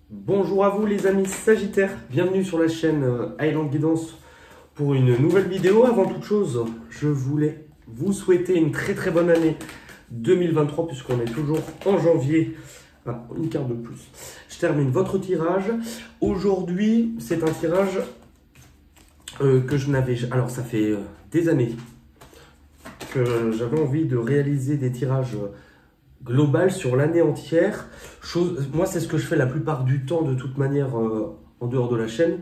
Bonjour à vous les amis Sagittaires, bienvenue sur la chaîne Highland Guidance pour une nouvelle vidéo. Avant toute chose, je voulais vous souhaiter une très bonne année 2023 puisqu'on est toujours en janvier. Ah, une carte de plus. Je termine votre tirage. Aujourd'hui, c'est un tirage que je n'avais... Alors ça fait des années que j'avais envie de réaliser des tirages global sur l'année entière. Moi, c'est ce que je fais la plupart du temps, de toute manière, en dehors de la chaîne,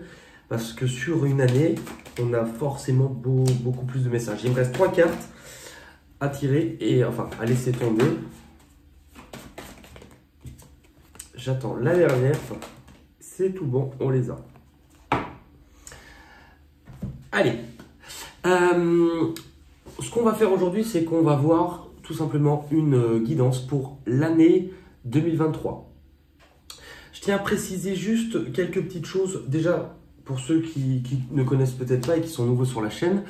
parce que sur une année, on a forcément beaucoup plus de messages. Il me reste 3 cartes à tirer, et enfin, à laisser tomber. J'attends la dernière. C'est tout bon, on les a. Allez. Ce qu'on va faire aujourd'hui, c'est qu'on va voir tout simplement une guidance pour l'année 2023. Je tiens à préciser juste quelques petites choses. Déjà, pour ceux qui ne connaissent peut-être pas et qui sont nouveaux sur la chaîne,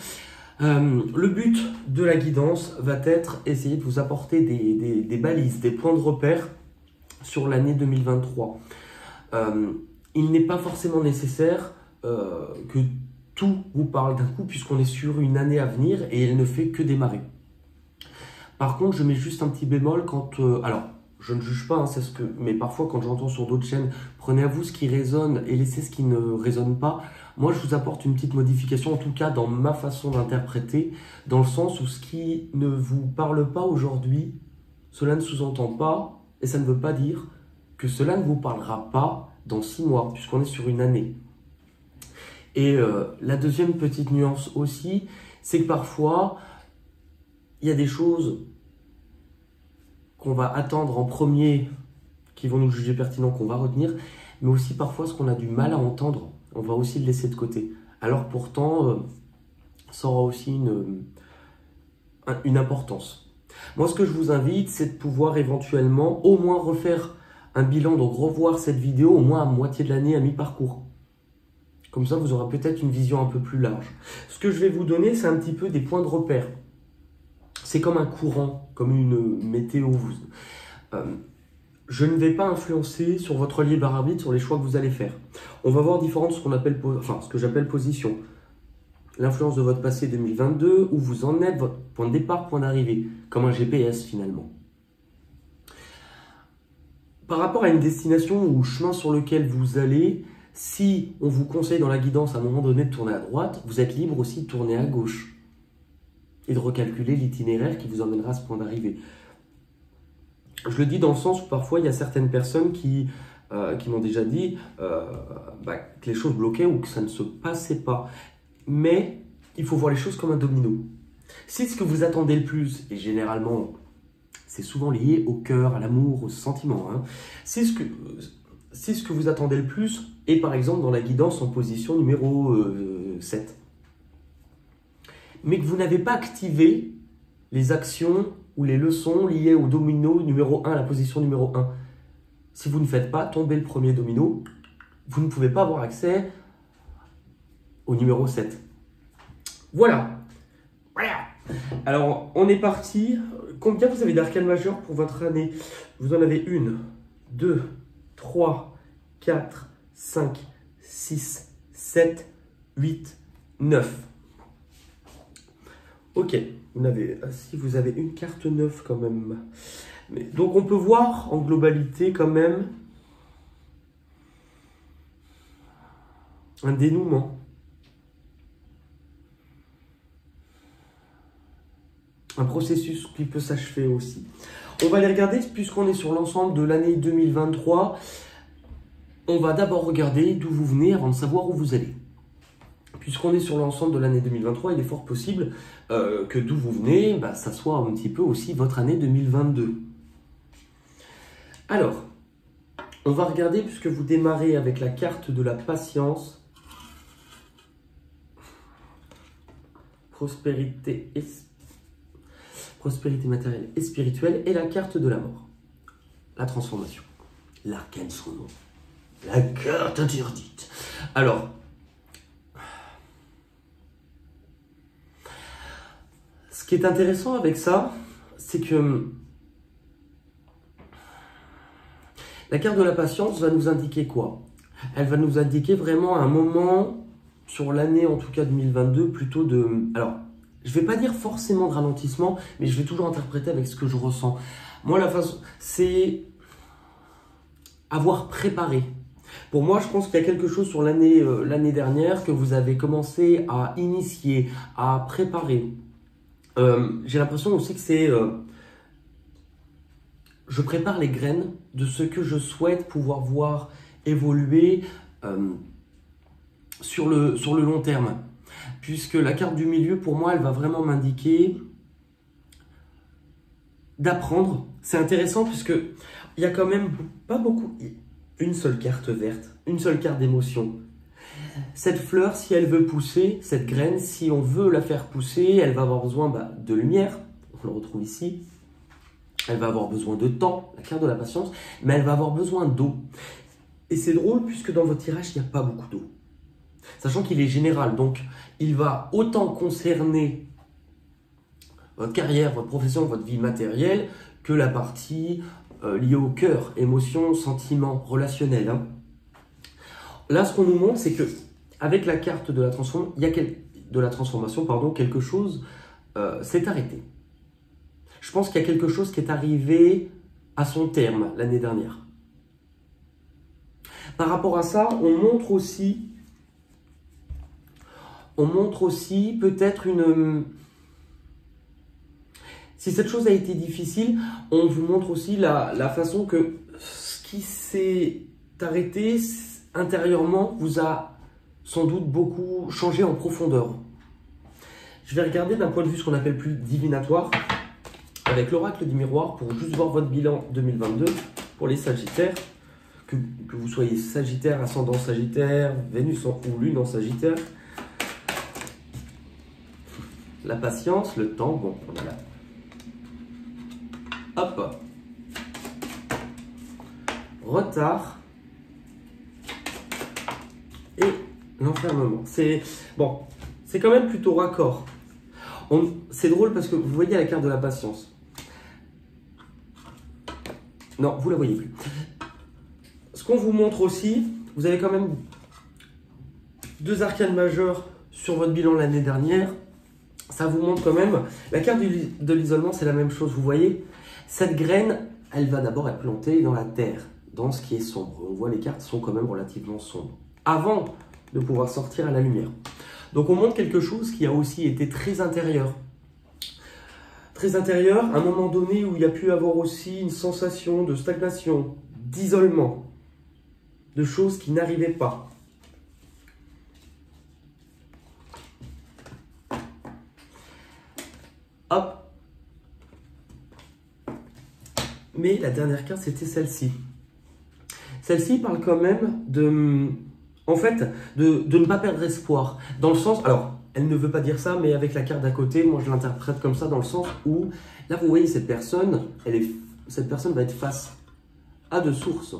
le but de la guidance va être essayer de vous apporter des balises, des points de repère sur l'année 2023. Il n'est pas forcément nécessaire que tout vous parle d'un coup puisqu'on est sur une année à venir et elle ne fait que démarrer. Par contre, je mets juste un petit bémol quand... alors, je ne juge pas, hein, mais parfois quand j'entends sur d'autres chaînes, prenez à vous ce qui résonne et laissez ce qui ne résonne pas. Moi, je vous apporte une petite modification, en tout cas dans ma façon d'interpréter, dans le sens où ce qui ne vous parle pas aujourd'hui, cela ne sous-entend pas, et ça ne veut pas dire que cela ne vous parlera pas dans 6 mois, puisqu'on est sur une année. Et la deuxième petite nuance aussi, c'est que parfois... il y a des choses qu'on va attendre en premier, qui vont nous juger pertinents, qu'on va retenir, mais aussi parfois ce qu'on a du mal à entendre, on va aussi le laisser de côté. Alors pourtant, ça aura aussi une importance. Moi, ce que je vous invite, c'est de pouvoir éventuellement au moins refaire un bilan, donc revoir cette vidéo au moins à moitié de l'année, à mi-parcours. Comme ça, vous aurez peut-être une vision un peu plus large. Ce que je vais vous donner, c'est un petit peu des points de repère. C'est comme un courant, comme une météo. Je ne vais pas influencer sur votre libre arbitre, sur les choix que vous allez faire. On va voir différentes, ce que j'appelle positions. L'influence de votre passé 2022, où vous en êtes, votre point de départ, point d'arrivée, comme un GPS finalement. Par rapport à une destination ou chemin sur lequel vous allez, si on vous conseille dans la guidance à un moment donné de tourner à droite, vous êtes libre aussi de tourner à gauche et de recalculer l'itinéraire qui vous emmènera à ce point d'arrivée. Je le dis dans le sens où parfois il y a certaines personnes qui m'ont déjà dit que les choses bloquaient ou que ça ne se passait pas. Mais il faut voir les choses comme un domino. Si ce que vous attendez le plus, et généralement c'est souvent lié au cœur, à l'amour, aux sentiments, hein, si ce que vous attendez le plus est par exemple dans la guidance en position numéro 7, mais que vous n'avez pas activé les actions ou les leçons liées au domino numéro 1, la position numéro 1. Si vous ne faites pas tomber le premier domino, vous ne pouvez pas avoir accès au numéro 7. Voilà. Alors, on est parti. Combien vous avez d'arcanes majeures pour votre année? Vous en avez 1, 2, 3, 4, 5, 6, 7, 8, 9. Ok, vous avez une carte 9 quand même. Donc on peut voir en globalité quand même un dénouement. Un processus qui peut s'achever aussi. On va les regarder puisqu'on est sur l'ensemble de l'année 2023. On va d'abord regarder d'où vous venez avant de savoir où vous allez. Puisqu'on est sur l'ensemble de l'année 2023, il est fort possible que d'où vous venez, ça soit un petit peu aussi votre année 2022. Alors, on va regarder, puisque vous démarrez avec la carte de la patience, prospérité matérielle et spirituelle, et la carte de la mort, la transformation, l'arcane sans nom, la carte interdite. Alors, ce qui est intéressant avec ça, c'est que La carte de la patience va nous indiquer quoi? Elle va nous indiquer vraiment un moment sur l'année, en tout cas 2022, plutôt de... Alors, je ne vais pas dire forcément de ralentissement, mais je vais toujours interpréter avec ce que je ressens. Moi, la façon, c'est avoir préparé. Pour moi, je pense qu'il y a quelque chose sur l'année dernière que vous avez commencé à initier, à préparer. J'ai l'impression aussi que c'est... je prépare les graines de ce que je souhaite pouvoir voir évoluer sur le long terme. Puisque la carte du milieu, pour moi, elle va vraiment m'indiquer d'apprendre. C'est intéressant puisque il y a quand même pas beaucoup... Une seule carte verte, une seule carte d'émotion. Cette fleur, si elle veut pousser, cette graine, si on veut la faire pousser, elle va avoir besoin de lumière. On le retrouve ici. Elle va avoir besoin de temps, la carte de la patience, mais elle va avoir besoin d'eau. Et c'est drôle puisque dans votre tirage, il n'y a pas beaucoup d'eau. Sachant qu'il est général, donc il va autant concerner votre carrière, votre profession, votre vie matérielle, que la partie liée au cœur, émotions, sentiments, relationnels. Hein. Là, ce qu'on nous montre, c'est que avec la carte de la transformation, quelque chose s'est arrêté. Je pense qu'il y a quelque chose qui est arrivé à son terme l'année dernière. Par rapport à ça, on montre aussi peut-être une... Si cette chose a été difficile, on vous montre aussi la façon que ce qui s'est arrêté intérieurement vous a sans doute beaucoup changé en profondeur. Je vais regarder d'un point de vue ce qu'on appelle plus divinatoire, avec l'oracle du miroir, pour juste voir votre bilan 2022 pour les Sagittaires. Que vous soyez Sagittaire, ascendant Sagittaire, Vénus ou Lune en Sagittaire. La patience, le temps, bon, voilà. Hop. Retard. Et l'enfermement. C'est bon, c'est quand même plutôt raccord. C'est drôle parce que vous voyez la carte de la patience. Non, vous la voyez plus. Ce qu'on vous montre aussi, vous avez quand même deux arcanes majeures sur votre bilan l'année dernière. Ça vous montre quand même, la carte de l'isolement, c'est la même chose, vous voyez. Cette graine, elle va d'abord être plantée dans la terre, dans ce qui est sombre. On voit les cartes sont quand même relativement sombres, avant de pouvoir sortir à la lumière. Donc on montre quelque chose qui a aussi été très intérieur. Très intérieur, à un moment donné où il y a pu avoir aussi une sensation de stagnation, d'isolement, de choses qui n'arrivaient pas. Hop. Mais la dernière carte, c'était celle-ci. Celle-ci parle quand même de... En fait, de ne pas perdre espoir. Dans le sens... Alors, elle ne veut pas dire ça, mais avec la carte d'à côté, moi je l'interprète comme ça, dans le sens où... Là, vous voyez, cette personne va être face à deux sources.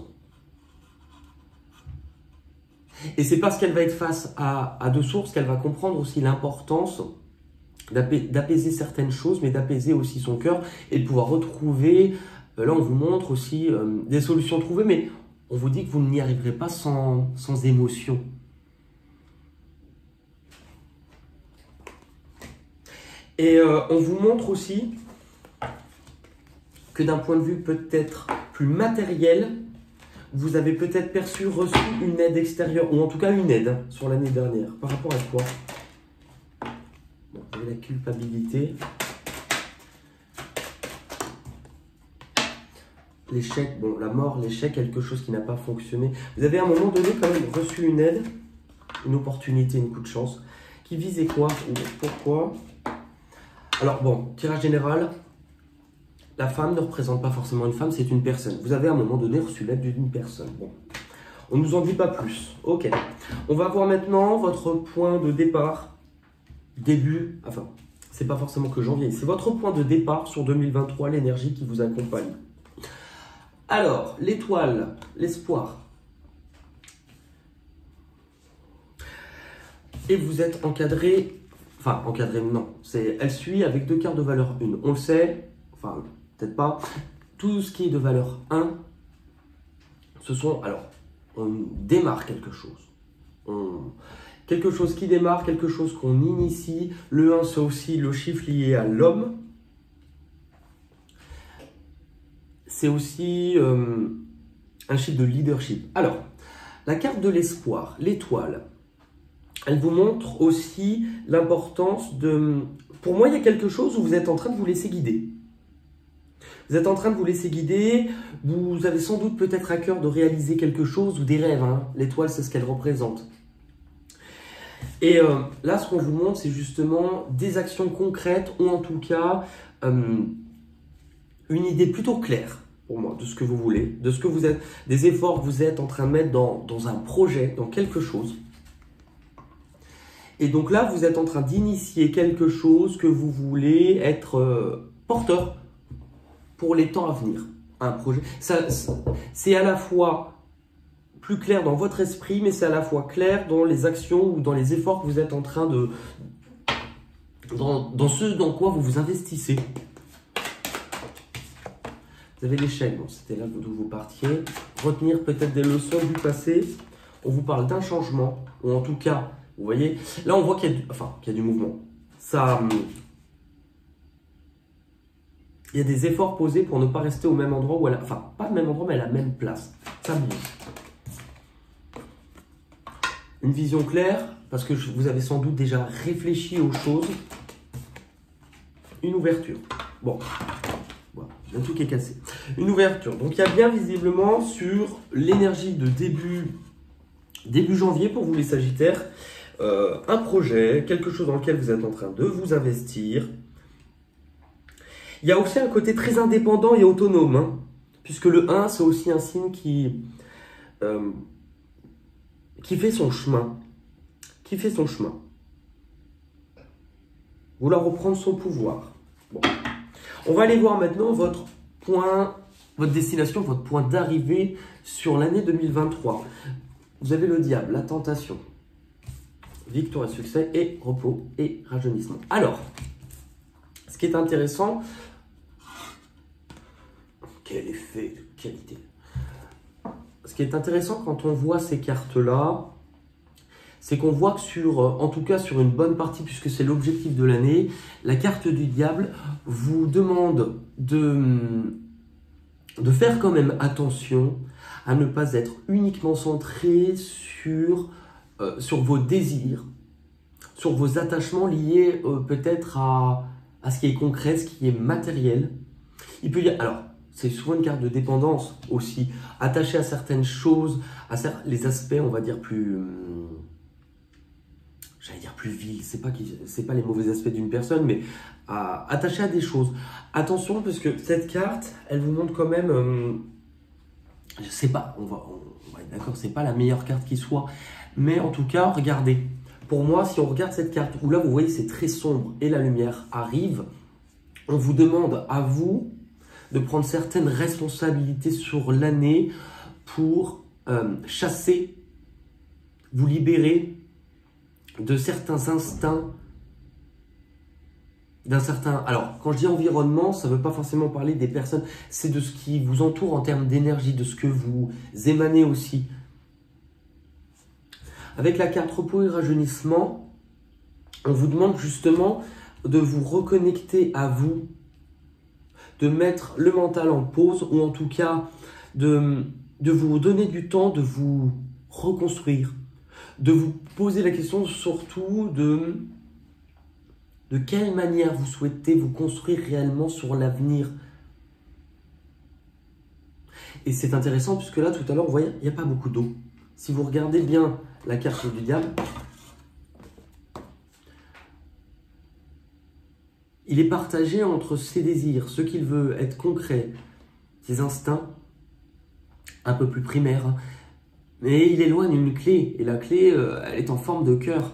Et c'est parce qu'elle va être face à deux sources qu'elle va comprendre aussi l'importance d'apaiser certaines choses, mais d'apaiser aussi son cœur et de pouvoir retrouver... Là, on vous montre aussi des solutions trouvées, mais on vous dit que vous n'y arriverez pas sans émotion. Et on vous montre aussi que d'un point de vue peut-être plus matériel, vous avez peut-être reçu une aide extérieure, ou en tout cas une aide sur l'année dernière. Par rapport à quoi? Bon, vous avez la culpabilité. L'échec, bon, la mort, l'échec, quelque chose qui n'a pas fonctionné. Vous avez à un moment donné quand même reçu une aide, une opportunité, un coup de chance, qui visait quoi ou pourquoi? Alors bon, tirage général, la femme ne représente pas forcément une femme, c'est une personne. Vous avez à un moment donné reçu l'aide d'une personne. Bon, on ne nous en dit pas plus. Ok, on va voir maintenant votre point de départ, début, enfin, c'est pas forcément que janvier, c'est votre point de départ sur 2023, l'énergie qui vous accompagne. Alors, l'étoile, l'espoir. Et vous êtes encadré, enfin encadré non, elle suit avec deux cartes de valeur 1. On le sait, enfin peut-être pas, tout ce qui est de valeur 1 alors, on démarre quelque chose. Quelque chose qui démarre, quelque chose qu'on initie. Le 1, c'est aussi le chiffre lié à l'homme. C'est aussi un chiffre de leadership. Alors, la carte de l'espoir, l'étoile, elle vous montre aussi l'importance de... Pour moi, il y a quelque chose où vous êtes en train de vous laisser guider. Vous êtes en train de vous laisser guider, vous avez sans doute peut-être à cœur de réaliser quelque chose ou des rêves. Hein. L'étoile, c'est ce qu'elle représente. Et là, ce qu'on vous montre, c'est justement des actions concrètes ou en tout cas une idée plutôt claire pour moi de ce que vous voulez, de ce que vous êtes, des efforts que vous êtes en train de mettre dans un projet, dans quelque chose. Et donc là, vous êtes en train d'initier quelque chose que vous voulez être porteur pour les temps à venir. Un projet, c'est à la fois plus clair dans votre esprit, mais c'est à la fois clair dans les actions ou dans les efforts que vous êtes en train de... dans ce dans quoi vous vous investissez. Vous avez l'échelle, bon, c'était là d'où vous partiez. Retenir peut-être des leçons du passé. On vous parle d'un changement, ou en tout cas, vous voyez, là on voit qu'il y a du mouvement. Ça... Il y a des efforts posés pour ne pas rester au même endroit, ou enfin, pas au même endroit, mais à la même place. Ça bouge. Une vision claire, parce que vous avez sans doute déjà réfléchi aux choses. Une ouverture. Bon, voilà, il y a tout qui est cassé. Une ouverture. Donc, il y a bien visiblement sur l'énergie de début janvier pour vous les Sagittaires, un projet, quelque chose dans lequel vous êtes en train de vous investir. Il y a aussi un côté très indépendant et autonome, hein, puisque le 1, c'est aussi un signe qui fait son chemin. Qui fait son chemin. Vouloir reprendre son pouvoir. Bon. On va aller voir maintenant votre destination, votre point d'arrivée sur l'année 2023. Vous avez le diable, la tentation, victoire et succès, et repos et rajeunissement. Alors, ce qui est intéressant, quel effet de qualité. Ce qui est intéressant quand on voit ces cartes-là, c'est qu'on voit que en tout cas sur une bonne partie, puisque c'est l'objectif de l'année, la carte du diable vous demande de faire quand même attention à ne pas être uniquement centré sur vos désirs, sur vos attachements liés peut-être à ce qui est concret, ce qui est matériel. Il peut y avoir, alors, c'est souvent une carte de dépendance aussi, attachée à certaines choses, les aspects, on va dire, plus... j'allais dire plus vils, c'est pas les mauvais aspects d'une personne, mais attaché à des choses. Attention, parce que cette carte, elle vous montre quand même... je sais pas, on va être d'accord, c'est pas la meilleure carte qui soit, mais en tout cas, regardez. Pour moi, si on regarde cette carte, où là, vous voyez, c'est très sombre, et la lumière arrive, on vous demande à vous de prendre certaines responsabilités sur l'année pour chasser, vous libérer de certains instincts, alors, quand je dis environnement, ça ne veut pas forcément parler des personnes, c'est de ce qui vous entoure en termes d'énergie, de ce que vous émanez aussi. Avec la carte repos et rajeunissement, on vous demande justement de vous reconnecter à vous, de mettre le mental en pause, ou en tout cas de vous donner du temps de vous reconstruire, de vous poser la question surtout de quelle manière vous souhaitez vous construire réellement sur l'avenir. Et c'est intéressant puisque là, tout à l'heure, vous voyez, il n'y a pas beaucoup d'eau. Si vous regardez bien la carte du diable, il est partagé entre ses désirs, ce qu'il veut être concret, ses instincts, un peu plus primaires, mais il éloigne une clé, et la clé, elle est en forme de cœur.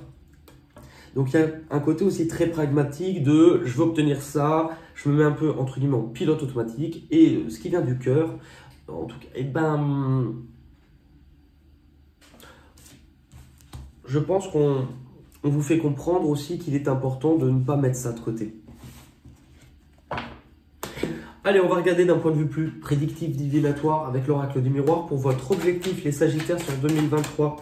Donc il y a un côté aussi très pragmatique de je veux obtenir ça, je me mets un peu entre guillemets en pilote automatique, et ce qui vient du cœur, en tout cas, eh ben, je pense qu'on vous fait comprendre aussi qu'il est important de ne pas mettre ça de côté. Allez, on va regarder d'un point de vue plus prédictif, divinatoire, avec l'oracle du miroir pour votre objectif, les Sagittaires, sur 2023.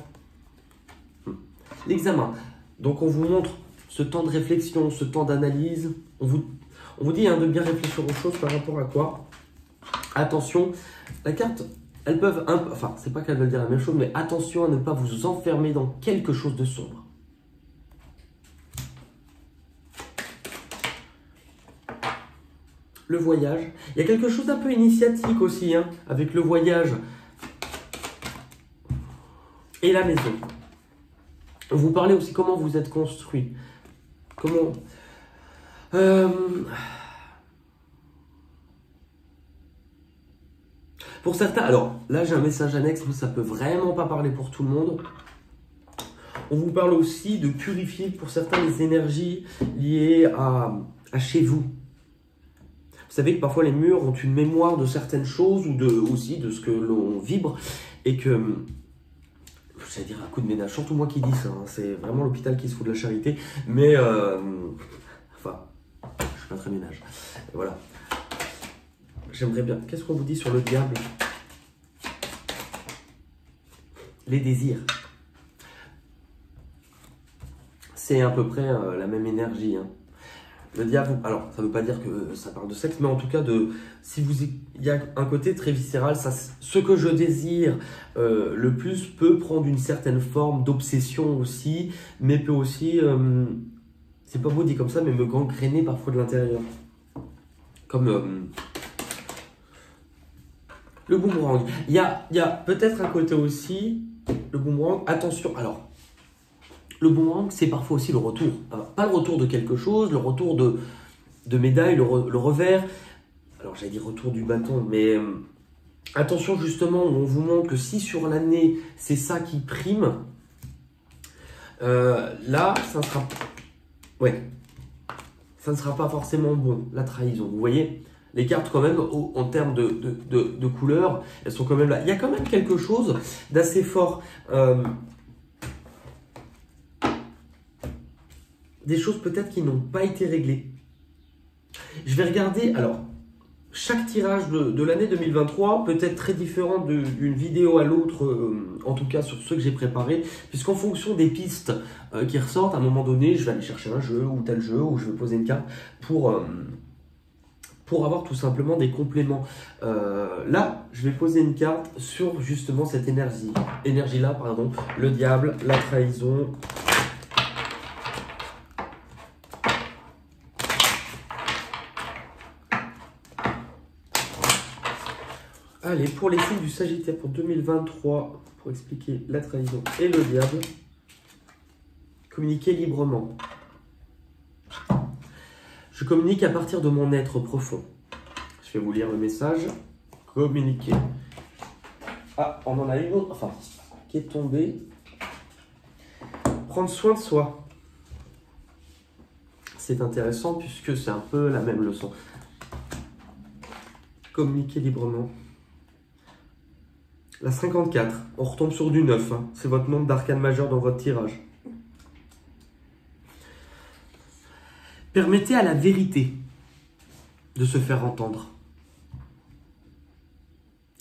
L'examen. Donc, on vous montre ce temps de réflexion, ce temps d'analyse. On vous dit de bien réfléchir aux choses par rapport à quoi. Attention, la carte, elles peuvent... Enfin, c'est pas qu'elles veulent dire la même chose, mais attention à ne pas vous enfermer dans quelque chose de sombre. Le voyage. Il y a quelque chose d'un peu initiatique aussi, avec le voyage et la maison. Vous parlez aussi comment vous êtes construit. Comment... Pour certains, alors là j'ai un message annexe, mais ça peut vraiment pas parler pour tout le monde. On vous parle aussi de purifier pour certains les énergies liées à chez vous. Vous savez que parfois les murs ont une mémoire de certaines choses ou aussi de ce que l'on vibre et que, j'allais dire un coup de ménage, surtout moi qui dis ça, c'est vraiment l'hôpital qui se fout de la charité, mais enfin, je suis pas très ménage, voilà. J'aimerais bien, qu'est-ce qu'on vous dit sur le diable? Les désirs. C'est à peu près la même énergie, Le diable, alors ça ne veut pas dire que ça parle de sexe, mais en tout cas, il y a un côté très viscéral. Ce que je désire le plus peut prendre une certaine forme d'obsession aussi, mais peut aussi, c'est pas beau dit comme ça, mais me gangréner parfois de l'intérieur. Comme le boomerang. Il y a peut-être un côté aussi, le boomerang, attention, alors... Le boomerang, c'est parfois aussi le retour. Pas le retour de quelque chose, le retour de médaille, le revers. Alors, j'allais dire retour du bâton, mais attention justement, on vous montre que si sur l'année, c'est ça qui prime, là, ça sera... Ouais, ça ne sera pas forcément bon, la trahison. Vous voyez, les cartes quand même, en termes de couleurs, elles sont quand même là. Il y a quand même quelque chose d'assez fort. Des choses peut-être qui n'ont pas été réglées. Je vais regarder, alors, chaque tirage de l'année 2023 peut être très différent d'une vidéo à l'autre, en tout cas sur ceux que j'ai préparés, puisqu'en fonction des pistes qui ressortent, à un moment donné, je vais aller chercher un jeu ou tel jeu, ou je vais poser une carte pour avoir tout simplement des compléments. Là, je vais poser une carte sur justement cette énergie-là, pardon, le diable, la trahison... Allez, pour les signes du Sagittaire pour 2023, pour expliquer la trahison et le diable, communiquer librement. Je communique à partir de mon être profond. Je vais vous lire le message. Communiquer. Ah, on en a une autre, enfin, qui est tombée. Prendre soin de soi. C'est intéressant puisque c'est un peu la même leçon. Communiquer librement. La 54, on retombe sur du 9, c'est votre nombre d'arcanes majeures dans votre tirage. Permettez à la vérité de se faire entendre.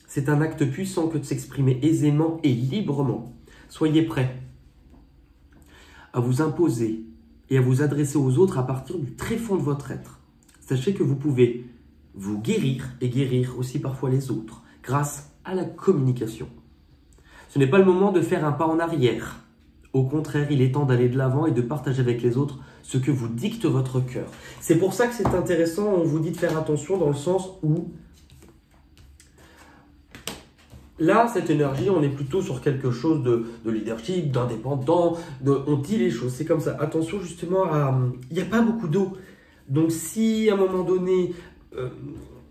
C'est un acte puissant que de s'exprimer aisément et librement. Soyez prêts à vous imposer et à vous adresser aux autres à partir du très fond de votre être. Sachez que vous pouvez vous guérir et guérir aussi parfois les autres grâce à la communication. Ce n'est pas le moment de faire un pas en arrière. Au contraire, il est temps d'aller de l'avant et de partager avec les autres ce que vous dicte votre cœur. C'est pour ça que c'est intéressant, on vous dit de faire attention dans le sens où là, cette énergie, on est plutôt sur quelque chose de leadership, d'indépendant, on dit les choses, c'est comme ça. Attention justement à... Il n'y a pas beaucoup d'eau. Donc si à un moment donné,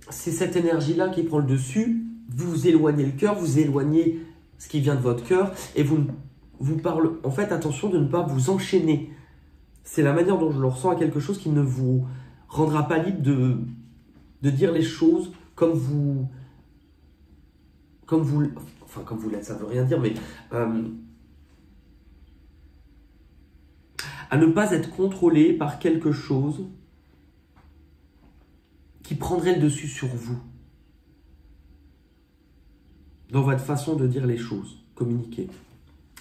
c'est cette énergie-là qui prend le dessus, vous éloignez le cœur, vous éloignez ce qui vient de votre cœur et vous parlez. En fait, attention de ne pas vous enchaîner. C'est la manière dont je le ressens à quelque chose qui ne vous rendra pas libre de dire les choses comme vous l'êtes, ça ne veut rien dire, mais à ne pas être contrôlé par quelque chose qui prendrait le dessus sur vous. Dans votre façon de dire les choses, communiquer.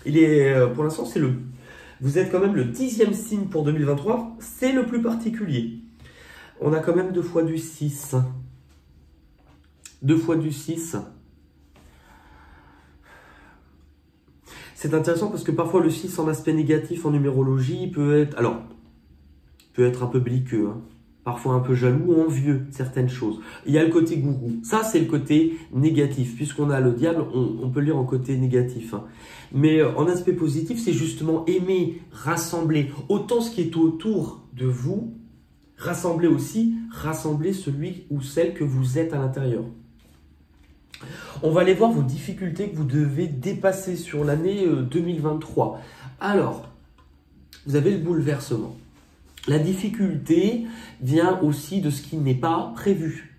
Pour l'instant, vous êtes quand même le 10e signe pour 2023, c'est le plus particulier. On a quand même 2 fois du 6. 2 fois du 6. C'est intéressant parce que parfois le 6 en aspect négatif en numérologie peut être un peu belliqueux, hein. Parfois un peu jaloux ou envieux de certaines choses. Il y a le côté gourou. Ça, c'est le côté négatif. Puisqu'on a le diable, on peut le lire en côté négatif, hein. Mais en aspect positif, c'est justement aimer, rassembler. Autant ce qui est autour de vous, rassembler celui ou celle que vous êtes à l'intérieur. On va aller voir vos difficultés que vous devez dépasser sur l'année 2023. Alors, vous avez le bouleversement. La difficulté vient aussi de ce qui n'est pas prévu.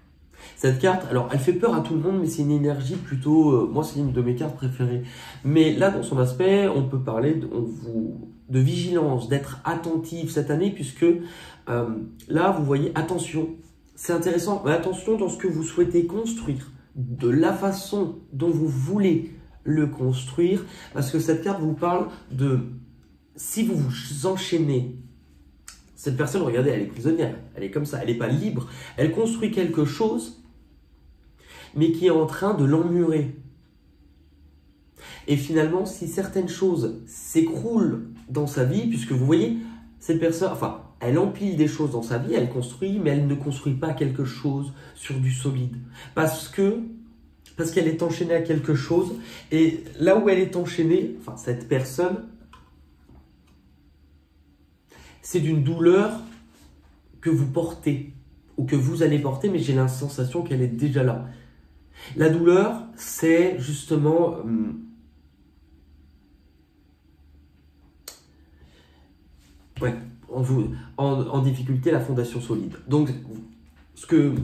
Cette carte, alors elle fait peur à tout le monde, mais c'est une énergie plutôt... moi, c'est une de mes cartes préférées. Mais là, dans son aspect, on peut parler de vigilance, d'être attentif cette année, puisque là, vous voyez, attention, c'est intéressant, mais attention dans ce que vous souhaitez construire, de la façon dont vous voulez le construire, parce que cette carte vous parle de... Si vous vous enchaînez, cette personne, regardez, elle est prisonnière, elle est comme ça, elle n'est pas libre. Elle construit quelque chose, mais qui est en train de l'emmurer. Et finalement, si certaines choses s'écroulent dans sa vie, puisque vous voyez, cette personne, enfin, elle empile des choses dans sa vie, elle construit, mais elle ne construit pas quelque chose sur du solide. Parce qu'elle est enchaînée à quelque chose, et là où elle est enchaînée, enfin, cette personne... c'est d'une douleur que vous portez ou que vous allez porter, mais j'ai la sensation qu'elle est déjà là. La douleur, c'est justement en difficulté la fondation solide. Donc,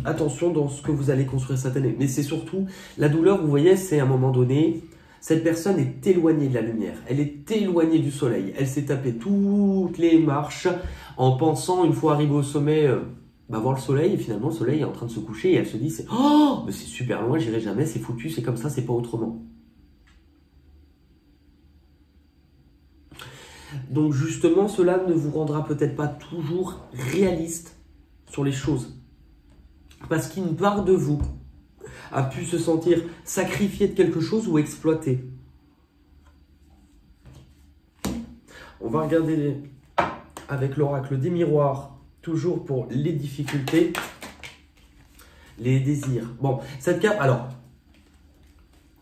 attention dans ce que vous allez construire cette année. Mais c'est surtout la douleur, vous voyez, c'est à un moment donné... Cette personne est éloignée de la lumière, elle est éloignée du soleil. Elle s'est tapée toutes les marches en pensant, une fois arrivée au sommet, voir le soleil. Et finalement, le soleil est en train de se coucher et elle se dit, oh, mais c'est super loin, j'irai jamais, c'est foutu, c'est comme ça, c'est pas autrement. Donc justement, cela ne vous rendra peut-être pas toujours réaliste sur les choses. Parce qu'une part de vous a pu se sentir sacrifié de quelque chose ou exploité. On va regarder avec l'oracle des miroirs, toujours pour les difficultés, les désirs. Bon, cette carte, alors,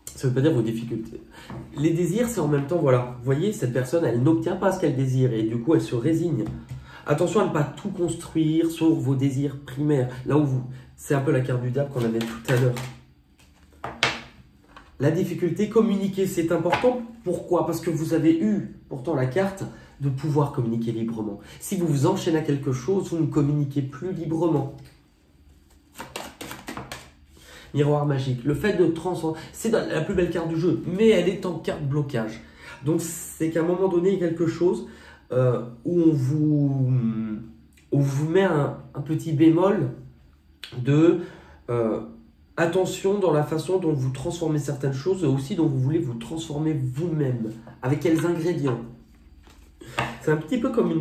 ça ne veut pas dire vos difficultés. Les désirs, c'est en même temps, voilà, vous voyez, cette personne, elle n'obtient pas ce qu'elle désire et du coup, elle se résigne. Attention à ne pas tout construire sur vos désirs primaires. Là où c'est un peu la carte du diable qu'on avait tout à l'heure. La difficulté, communiquer, c'est important. Pourquoi? Parce que vous avez eu pourtant la carte de pouvoir communiquer librement. Si vous vous enchaînez à quelque chose, vous ne communiquez plus librement. Miroir magique. Le fait de transcender, c'est la plus belle carte du jeu, mais elle est en carte blocage. Donc c'est qu'à un moment donné, il y a quelque chose où on vous met un petit bémol de... attention dans la façon dont vous transformez certaines choses et aussi dont vous voulez vous transformer vous-même. Avec quels ingrédients? C'est un petit peu comme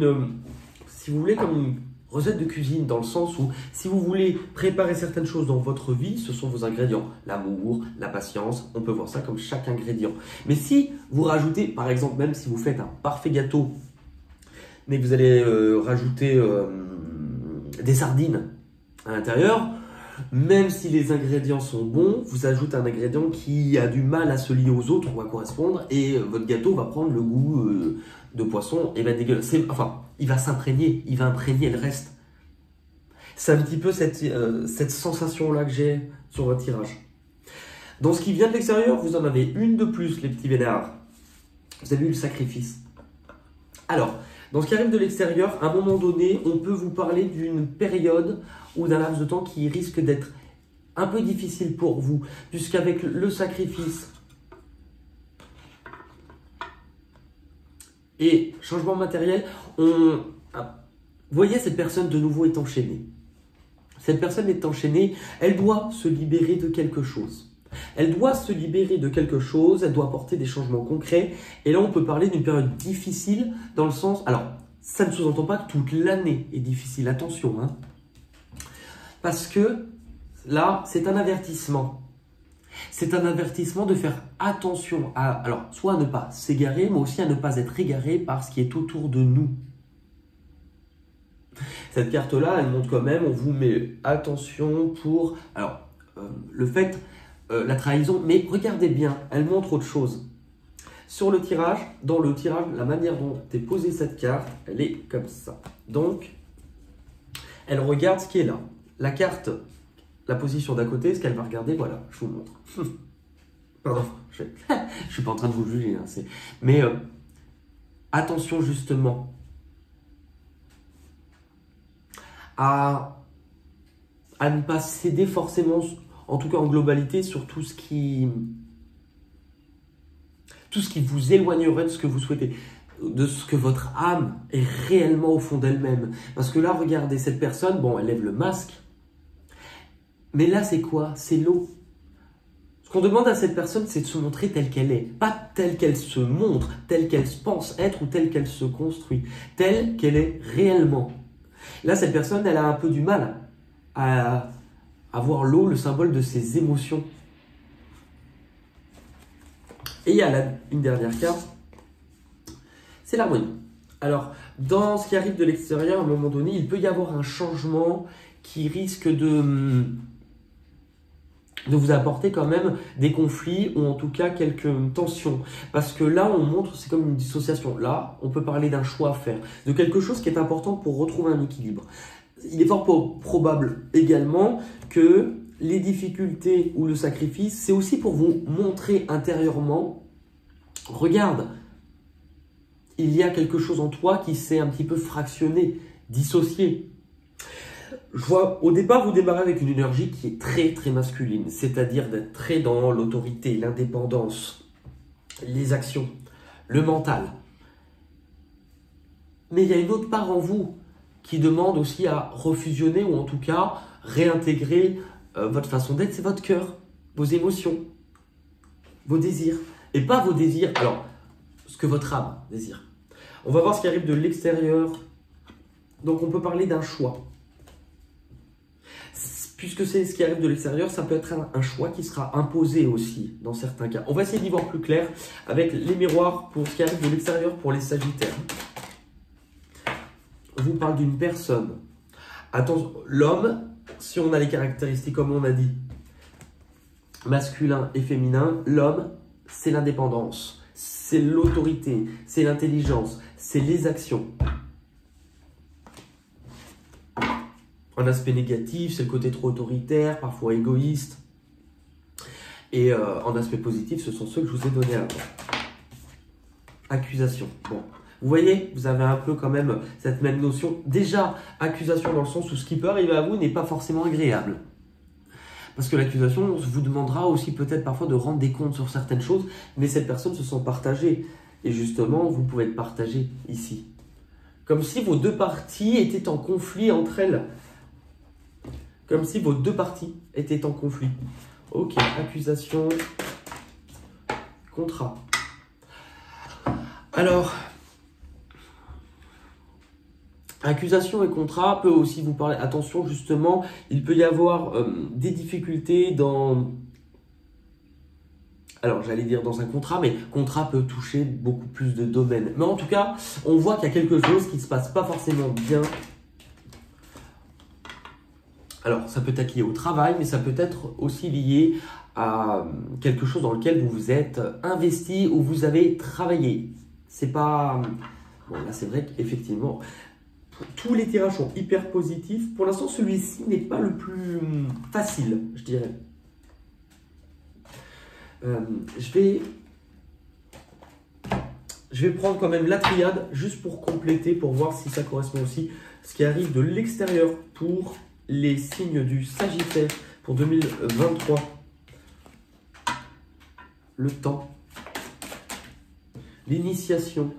si vous voulez, comme une recette de cuisine, dans le sens où si vous voulez préparer certaines choses dans votre vie, ce sont vos ingrédients. L'amour, la patience, on peut voir ça comme chaque ingrédient. Mais si vous rajoutez, par exemple, même si vous faites un parfait gâteau, mais que vous allez rajouter des sardines à l'intérieur, même si les ingrédients sont bons, vous ajoutez un ingrédient qui a du mal à se lier aux autres, on va correspondre, et votre gâteau va prendre le goût de poisson et va dégueuler. Enfin, il va s'imprégner, il va imprégner le reste. C'est un petit peu cette sensation-là que j'ai sur votre tirage. Dans ce qui vient de l'extérieur, vous en avez une de plus, les petits vénards. Vous avez eu le sacrifice. Alors, dans ce qui arrive de l'extérieur, à un moment donné, on peut vous parler d'une période ou d'un laps de temps qui risque d'être un peu difficile pour vous, puisqu'avec le sacrifice et changement matériel, vous voyez, cette personne de nouveau est enchaînée. Cette personne est enchaînée, elle doit se libérer de quelque chose. Elle doit se libérer de quelque chose, elle doit apporter des changements concrets. Et là, on peut parler d'une période difficile dans le sens... Alors, ça ne sous-entend pas que toute l'année est difficile, attention. Hein. Parce que là, c'est un avertissement. C'est un avertissement de faire attention à... Alors, soit à ne pas s'égarer, mais aussi à ne pas être égaré par ce qui est autour de nous. Cette carte-là, elle montre quand même, on vous met attention pour... Alors, le fait, la trahison, mais regardez bien, elle montre autre chose. Sur le tirage, dans le tirage, la manière dont est posée cette carte, elle est comme ça. Donc, elle regarde ce qui est là. La carte, la position d'à côté, ce qu'elle va regarder, voilà, je vous montre. Pardon, je ne suis pas en train de vous juger, hein, mais attention justement à ne pas céder forcément, en tout cas en globalité, sur tout ce qui vous éloignerait de ce que vous souhaitez, de ce que votre âme est réellement au fond d'elle-même. Parce que là, regardez, cette personne, bon, elle lève le masque, mais là, c'est quoi? C'est l'eau. Ce qu'on demande à cette personne, c'est de se montrer telle qu'elle est. Pas telle qu'elle se montre, telle qu'elle pense être ou telle qu'elle se construit. Telle qu'elle est réellement. Là, cette personne, elle a un peu du mal à voir l'eau, le symbole de ses émotions. Et il y a une dernière carte, c'est l'harmonie. Alors, dans ce qui arrive de l'extérieur, à un moment donné, il peut y avoir un changement qui risque de vous apporter quand même des conflits ou en tout cas quelques tensions. Parce que là, on montre, c'est comme une dissociation. Là, on peut parler d'un choix à faire, de quelque chose qui est important pour retrouver un équilibre. Il est fort probable également que les difficultés ou le sacrifice, c'est aussi pour vous montrer intérieurement, regarde, il y a quelque chose en toi qui s'est un petit peu fractionné, dissocié. Je vois, au départ, vous démarrez avec une énergie qui est très très masculine, c'est-à-dire d'être très dans l'autorité, l'indépendance, les actions, le mental. Mais il y a une autre part en vous qui demande aussi à refusionner ou en tout cas réintégrer votre façon d'être, c'est votre cœur, vos émotions, vos désirs. Et pas vos désirs, alors, ce que votre âme désire. On va voir ce qui arrive de l'extérieur. Donc on peut parler d'un choix. Puisque c'est ce qui arrive de l'extérieur, ça peut être un choix qui sera imposé aussi dans certains cas. On va essayer d'y voir plus clair avec les miroirs pour ce qui arrive de l'extérieur pour les Sagittaires. On vous parle d'une personne. Attention, l'homme, si on a les caractéristiques comme on a dit, masculin et féminin, l'homme, c'est l'indépendance, c'est l'autorité, c'est l'intelligence, c'est les actions. Un aspect négatif, c'est le côté trop autoritaire, parfois égoïste. Et en aspect positif, ce sont ceux que je vous ai donnés avant. Accusation. Bon. Vous voyez, vous avez un peu quand même cette même notion. Déjà, accusation dans le sens où ce qui peut arriver à vous n'est pas forcément agréable. Parce que l'accusation vous demandera aussi peut-être parfois de rendre des comptes sur certaines choses, mais cette personne se sent partagée. Et justement, vous pouvez être partagé ici. Comme si vos deux parties étaient en conflit entre elles. Comme si vos deux parties étaient en conflit. Ok, accusation, contrat. Alors, accusation et contrat peut aussi vous parler. Attention, justement, il peut y avoir des difficultés dans... Alors, j'allais dire dans un contrat, mais contrat peut toucher beaucoup plus de domaines. Mais en tout cas, on voit qu'il y a quelque chose qui ne se passe pas forcément bien. Alors, ça peut être lié au travail, mais ça peut être aussi lié à quelque chose dans lequel vous vous êtes investi ou vous avez travaillé. C'est pas... Bon, là, c'est vrai qu'effectivement, tous les tirages sont hyper positifs. Pour l'instant, celui-ci n'est pas le plus facile, je dirais. Je vais prendre quand même la triade, juste pour compléter, pour voir si ça correspond aussi. Ce qui arrive de l'extérieur pour les signes du Sagittaire pour 2023. Le temps. L'initiation.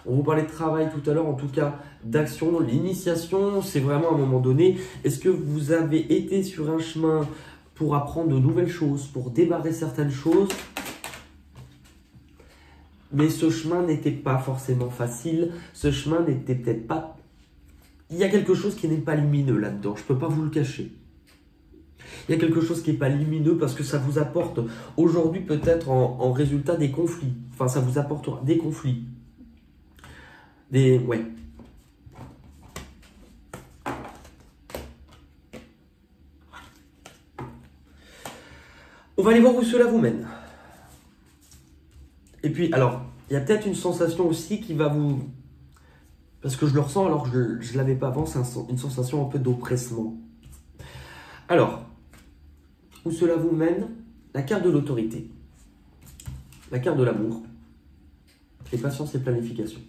On vous parlait de travail tout à l'heure, en tout cas d'action. L'initiation, c'est vraiment à un moment donné. Est-ce que vous avez été sur un chemin pour apprendre de nouvelles choses, pour démarrer certaines choses? Mais ce chemin n'était pas forcément facile. Ce chemin n'était peut-être pas... Il y a quelque chose qui n'est pas lumineux là-dedans. Je ne peux pas vous le cacher. Il y a quelque chose qui n'est pas lumineux parce que ça vous apporte aujourd'hui peut-être en résultat des conflits. Enfin, ça vous apportera des conflits. Ouais. On va aller voir où cela vous mène. Et puis, alors, il y a peut-être une sensation aussi qui va vous... Parce que je le ressens alors que je ne l'avais pas avant, c'est une sensation un peu d'oppressement. Alors, où cela vous mène? La carte de l'autorité, la carte de l'amour, et patience et planification.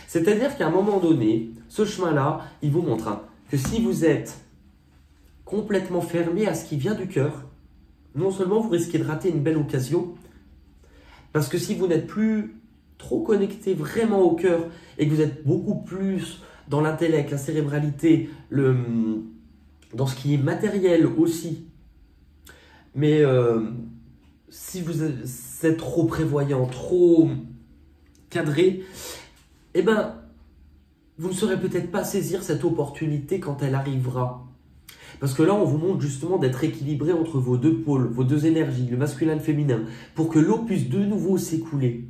C'est-à-dire qu'à un moment donné, ce chemin-là, il vous montre que si vous êtes complètement fermé à ce qui vient du cœur, non seulement vous risquez de rater une belle occasion, parce que si vous n'êtes plus trop connecté vraiment au cœur et que vous êtes beaucoup plus dans l'intellect, la cérébralité, dans ce qui est matériel aussi, mais si vous êtes trop prévoyant, trop cadré, eh ben, vous ne saurez peut-être pas saisir cette opportunité quand elle arrivera. Parce que là, on vous montre justement d'être équilibré entre vos deux pôles, vos deux énergies, le masculin et le féminin, pour que l'eau puisse de nouveau s'écouler.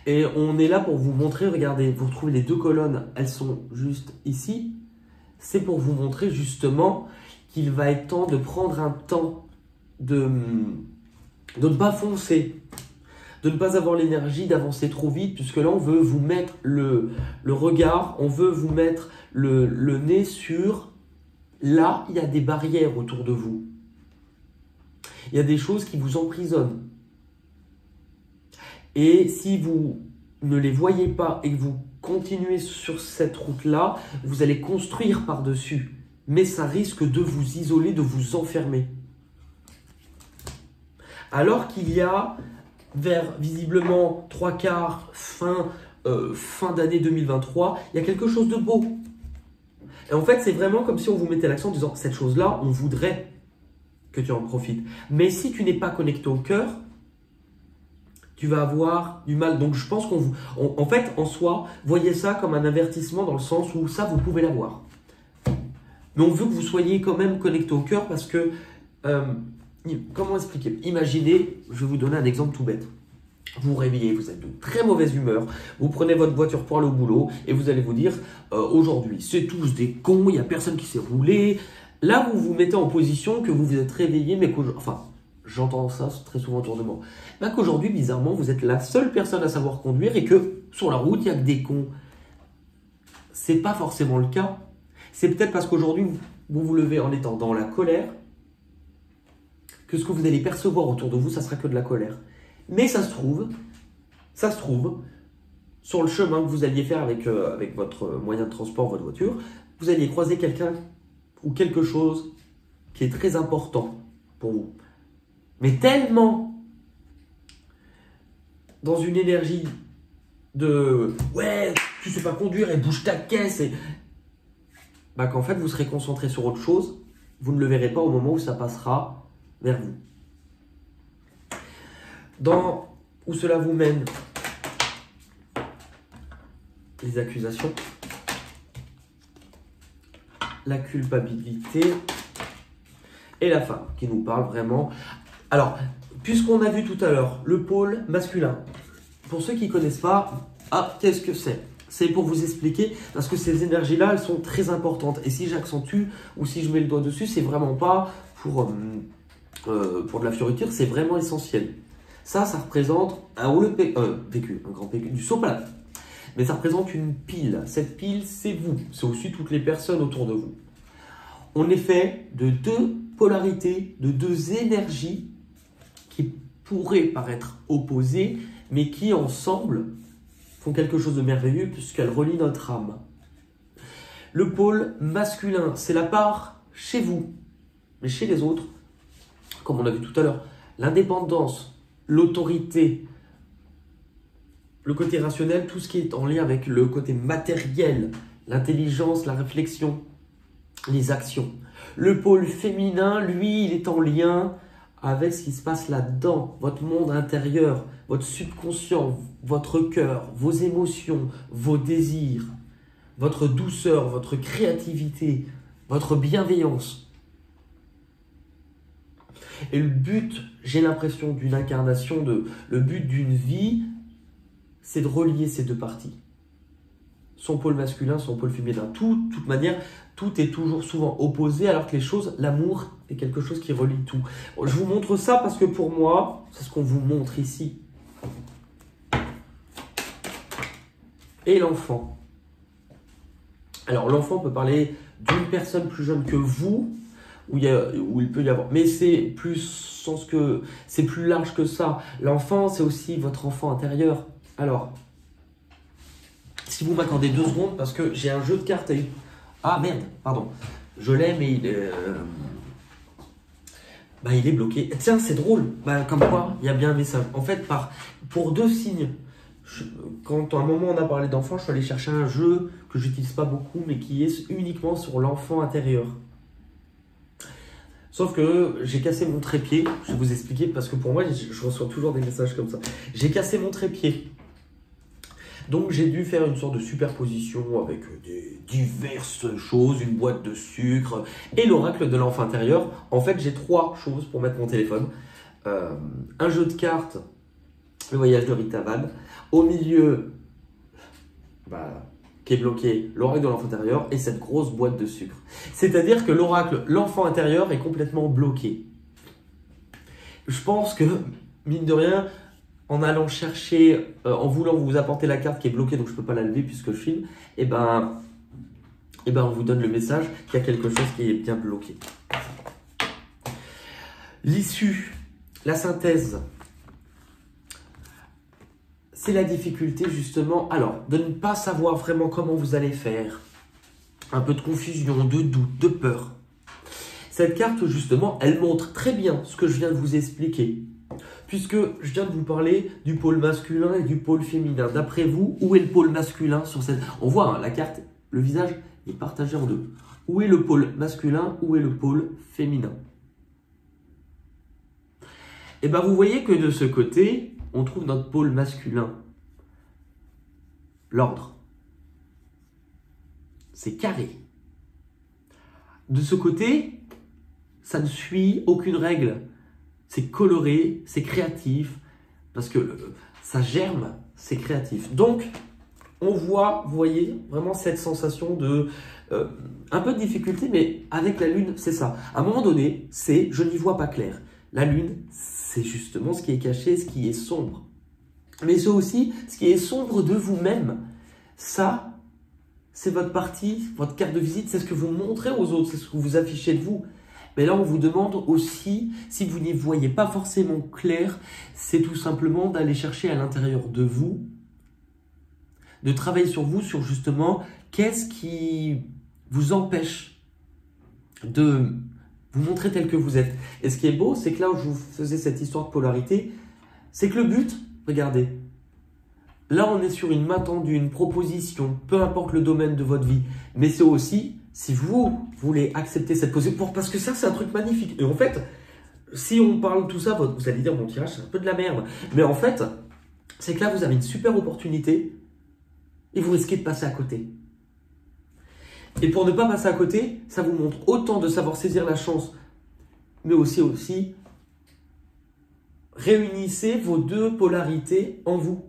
Et on est là pour vous montrer, regardez, vous retrouvez les deux colonnes, elles sont juste ici. C'est pour vous montrer justement qu'il va être temps de prendre un temps de ne pas foncer, de ne pas avoir l'énergie d'avancer trop vite, puisque là, on veut vous mettre le regard, on veut vous mettre le nez sur... Là, il y a des barrières autour de vous. Il y a des choses qui vous emprisonnent. Et si vous ne les voyez pas et que vous continuez sur cette route-là, vous allez construire par-dessus. Mais ça risque de vous isoler, de vous enfermer. Alors qu'il y a, vers visiblement 3/4, fin d'année 2023, il y a quelque chose de beau. Et en fait, c'est vraiment comme si on vous mettait l'accent en disant, cette chose-là, on voudrait que tu en profites. Mais si tu n'es pas connecté au cœur, tu vas avoir du mal. Donc je pense en fait, en soi, voyez ça comme un avertissement dans le sens où ça, vous pouvez l'avoir. Mais on veut que vous soyez quand même connecté au cœur parce que, comment expliquer? Imaginez, je vais vous donner un exemple tout bête. Vous vous réveillez, vous êtes de très mauvaise humeur, vous prenez votre voiture pour aller au boulot et vous allez vous dire aujourd'hui, c'est tous des cons, il n'y a personne qui s'est roulé. Là, vous vous mettez en position que vous vous êtes réveillé, mais qu'aujourd'hui, enfin, j'entends ça très souvent autour de moi, là qu'aujourd'hui, bizarrement, vous êtes la seule personne à savoir conduire et que sur la route, il n'y a que des cons. C'est pas forcément le cas. C'est peut-être parce qu'aujourd'hui, vous vous levez en étant dans la colère que ce que vous allez percevoir autour de vous, ça sera que de la colère. Mais ça se trouve, sur le chemin que vous alliez faire avec votre moyen de transport, votre voiture, vous alliez croiser quelqu'un ou quelque chose qui est très important pour vous. Mais tellement dans une énergie de « ouais, tu sais pas conduire et bouge ta caisse » et bah, qu'en fait vous serez concentré sur autre chose, vous ne le verrez pas au moment où ça passera vers vous. Dans où cela vous mène, les accusations, la culpabilité et la femme qui nous parle vraiment. Alors, puisqu'on a vu tout à l'heure le pôle masculin, pour ceux qui ne connaissent pas, qu'est-ce que c'est? C'est pour vous expliquer, parce que ces énergies-là, elles sont très importantes. Et si j'accentue ou si je mets le doigt dessus, c'est vraiment pas pour de la fioriture, c'est vraiment essentiel. Ça représente un grand PQ, du sopalate. Mais ça représente une pile. Cette pile, c'est vous. C'est aussi toutes les personnes autour de vous. On est fait de deux polarités, de deux énergies qui pourraient paraître opposées, mais qui ensemble font quelque chose de merveilleux puisqu'elles relient notre âme. Le pôle masculin, c'est la part chez vous, mais chez les autres, comme on a vu tout à l'heure, l'indépendance, l'autorité, le côté rationnel, tout ce qui est en lien avec le côté matériel, l'intelligence, la réflexion, les actions. Le pôle féminin, lui, il est en lien avec ce qui se passe là-dedans, votre monde intérieur, votre subconscient, votre cœur, vos émotions, vos désirs, votre douceur, votre créativité, votre bienveillance. Et le but, j'ai l'impression d'une incarnation, le but d'une vie, c'est de relier ces deux parties. Son pôle masculin, son pôle féminin. De toute manière, tout est toujours souvent opposé, alors que les choses, l'amour est quelque chose qui relie tout. Je vous montre ça parce que pour moi, c'est ce qu'on vous montre ici. Et l'enfant. Alors l'enfant peut parler d'une personne plus jeune que vous, où il peut y avoir, mais c'est plus large que ça. L'enfant, c'est aussi votre enfant intérieur. Alors, si vous m'accordez 2 secondes, parce que j'ai un jeu de cartes. Ah merde, pardon. Je l'ai, mais il est bloqué. Tiens, c'est drôle. Comme quoi, il y a bien un message. En fait, pour 2 signes. Quand à un moment on a parlé d'enfant, je suis allé chercher un jeu que j'utilise pas beaucoup, mais qui est uniquement sur l'enfant intérieur. Sauf que j'ai cassé mon trépied. Je vais vous expliquer parce que pour moi, je reçois toujours des messages comme ça. J'ai cassé mon trépied. Donc j'ai dû faire une sorte de superposition avec des diverses choses, une boîte de sucre et l'oracle de l'enfant intérieur. En fait, j'ai 3 choses pour mettre mon téléphone. Un jeu de cartes, le voyage de Rita Van. Au milieu, qui est bloqué, l'oracle de l'enfant intérieur et cette grosse boîte de sucre. C'est-à-dire que l'oracle, l'enfant intérieur est complètement bloqué. Je pense que, mine de rien, en allant chercher, en voulant vous apporter la carte qui est bloquée, donc je ne peux pas la lever puisque je filme, on vous donne le message qu'il y a quelque chose qui est bien bloqué. L'issue, la synthèse, c'est la difficulté justement, alors, de ne pas savoir vraiment comment vous allez faire. Un peu de confusion, de doute, de peur. Cette carte justement, elle montre très bien ce que je viens de vous expliquer. Puisque je viens de vous parler du pôle masculin et du pôle féminin. D'après vous, où est le pôle masculin sur cette... On voit, la carte, le visage est partagé en 2. Où est le pôle masculin, où est le pôle féminin? Et vous voyez que de ce côté, on trouve notre pôle masculin. L'ordre. C'est carré. De ce côté, ça ne suit aucune règle. C'est coloré, c'est créatif, parce que ça germe, c'est créatif. Donc, on voit, vous voyez, vraiment cette sensation de un peu de difficulté, mais avec la lune, c'est ça. À un moment donné, c'est je n'y vois pas clair. La lune, c'est justement ce qui est caché, ce qui est sombre. Mais c'est aussi ce qui est sombre de vous-même. Ça, c'est votre partie, votre carte de visite, c'est ce que vous montrez aux autres, c'est ce que vous affichez de vous. Mais là, on vous demande aussi, si vous n'y voyez pas forcément clair, c'est tout simplement d'aller chercher à l'intérieur de vous, de travailler sur vous, sur justement, qu'est-ce qui vous empêche de vous montrer tel que vous êtes. Et ce qui est beau, c'est que là où je vous faisais cette histoire de polarité, c'est que le but, regardez, là on est sur une main tendue, une proposition, peu importe le domaine de votre vie, mais c'est aussi, si vous voulez accepter cette position, parce que ça c'est un truc magnifique. Et en fait, si on parle de tout ça, vous allez dire mon tirage c'est un peu de la merde. Mais en fait, c'est que là vous avez une super opportunité et vous risquez de passer à côté. Et pour ne pas passer à côté, ça vous montre autant de savoir saisir la chance, mais aussi réunissez vos 2 polarités en vous.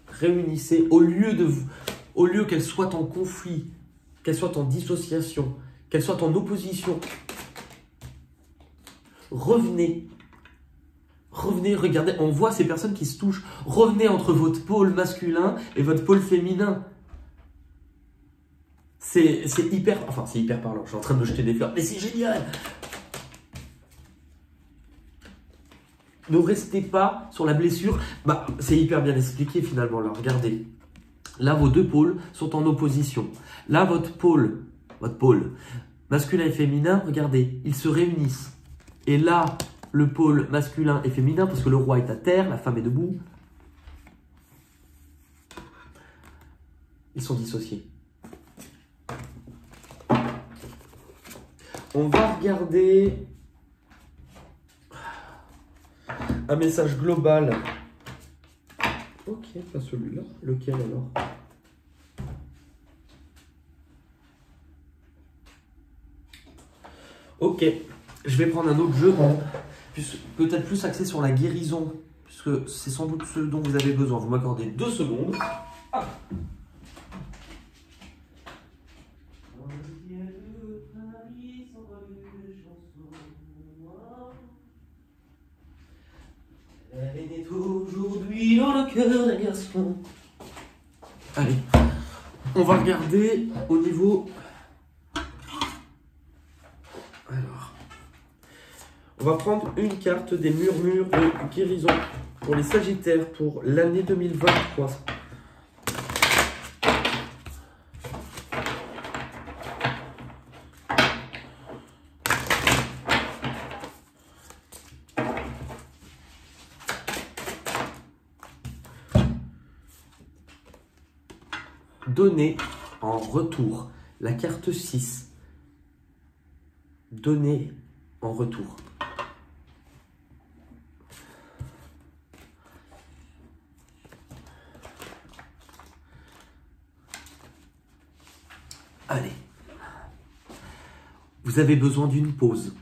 Réunissez au lieu qu'elles soient en conflit, qu'elles soient en dissociation, qu'elles soient en opposition. Revenez, regardez, on voit ces personnes qui se touchent. Revenez entre votre pôle masculin et votre pôle féminin. C'est hyper parlant. Je suis en train de me jeter des fleurs, mais c'est génial. Ne restez pas sur la blessure. C'est hyper bien expliqué finalement. Là, regardez. Là, vos 2 pôles sont en opposition. Là, votre pôle masculin et féminin, regardez, ils se réunissent. Et là, le pôle masculin et féminin, parce que le roi est à terre, la femme est debout. Ils sont dissociés. On va regarder un message global. Ok, pas celui-là. Lequel alors? Ok, je vais prendre un autre jeu, peut-être plus axé sur la guérison, puisque c'est sans doute ce dont vous avez besoin. Vous m'accordez 2 secondes. Ah. Elle est née aujourd'hui dans le cœur d'un garçon. Allez, on va regarder au niveau... Alors, on va prendre une carte des murmures de guérison pour les Sagittaires pour l'année 2023. Donner en retour. La carte 6. Donner en retour. Allez. Vous avez besoin d'une pause.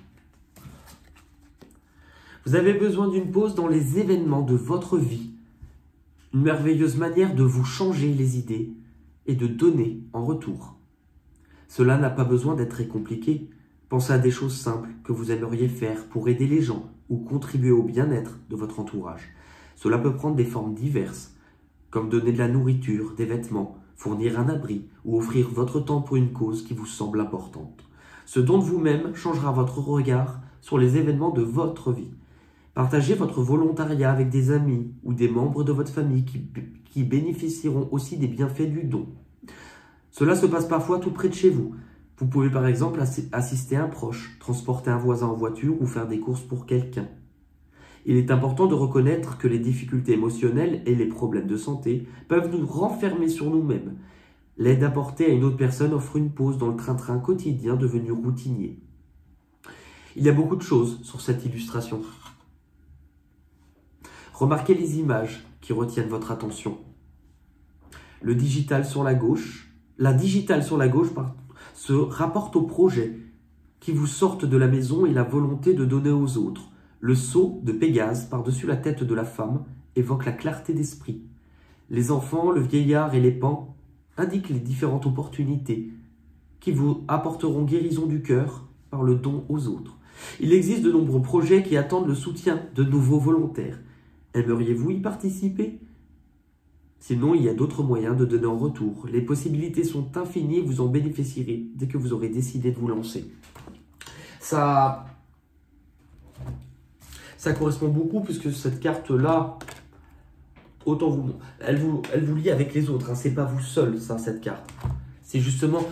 Vous avez besoin d'une pause dans les événements de votre vie. Une merveilleuse manière de vous changer les idées et de donner en retour. Cela n'a pas besoin d'être très compliqué. Pensez à des choses simples que vous aimeriez faire pour aider les gens ou contribuer au bien-être de votre entourage. Cela peut prendre des formes diverses, comme donner de la nourriture, des vêtements, fournir un abri ou offrir votre temps pour une cause qui vous semble importante. Ce don de vous-même changera votre regard sur les événements de votre vie. Partagez votre volontariat avec des amis ou des membres de votre famille qui bénéficieront aussi des bienfaits du don. Cela se passe parfois tout près de chez vous. Vous pouvez par exemple assister un proche, transporter un voisin en voiture ou faire des courses pour quelqu'un. Il est important de reconnaître que les difficultés émotionnelles et les problèmes de santé peuvent nous renfermer sur nous-mêmes. L'aide apportée à une autre personne offre une pause dans le train-train quotidien devenu routinier. Il y a beaucoup de choses sur cette illustration. Remarquez les images qui retiennent votre attention. La digitale sur la gauche se rapporte aux projets qui vous sortent de la maison et la volonté de donner aux autres. Le sceau de Pégase par-dessus la tête de la femme évoque la clarté d'esprit. Les enfants, le vieillard et les pans indiquent les différentes opportunités qui vous apporteront guérison du cœur par le don aux autres. Il existe de nombreux projets qui attendent le soutien de nouveaux volontaires. Aimeriez-vous y participer? Sinon, il y a d'autres moyens de donner en retour. Les possibilités sont infinies et vous en bénéficierez dès que vous aurez décidé de vous lancer. Ça correspond beaucoup puisque cette carte-là, autant elle vous lie avec les autres. Hein. C'est pas vous seul, ça, cette carte. C'est justement